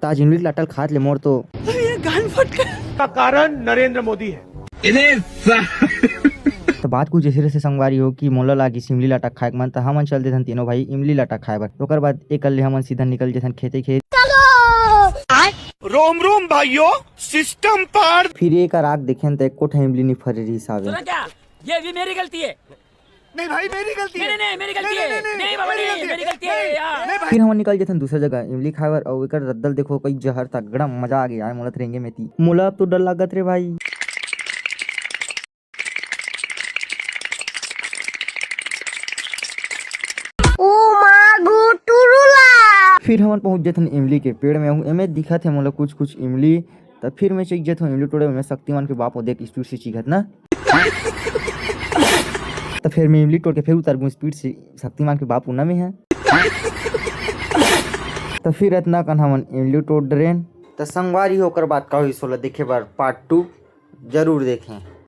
ताज इमली लटल खात ले मोर तो ये गान फट का कारण नरेंद्र मोदी है। तो बात कुछ ऐसे से संगवारी हो कि मोला लागी इमली लटक खाए मन तो हमन चल देथन तीनों भाई इमली लटक खाए बर। ओकर बाद एक ले हमन सीधा निकल जेथन खेते खेत। रोम रोम भाइयों, सिस्टम पार। फिर एक राग देखें तो एको ठा इमली नहीं फरे रही हिसाब है। क्या ये भी मेरी गलती है? नहीं भाई मेरी गलती है। नहीं मेरी गलती है। नहीं बाबा नहीं मेरी गलती है यार। फिर हम निकल जेथन दूसरा जगह इमली खाए बर और एकर रद्दल देखो कई जहर तगड़ा मजा आ गया है मोला रेंगे में ती। मोला अब तो डर लागत रे भाई। फिर हम पहुंच जेथन इमली के पेड़ में हूँ एमे दिखत है मोला कुछ कुछ इमली। तब फिर मैं चीख जेथन इमली तोड़े में शक्तिमान के बाप देख स्पीड से चीखत ना। तो फिर मैं इमली तोड़ के फिर उतर गूँ स्पीड से शक्तिमान के बाप उना में है। तो फिर इतना कन हमन इमली तोड़ ड्रेन तो संगवारी होकर बात का हुई सोला देखे बार पार्ट 2 जरूर देखें।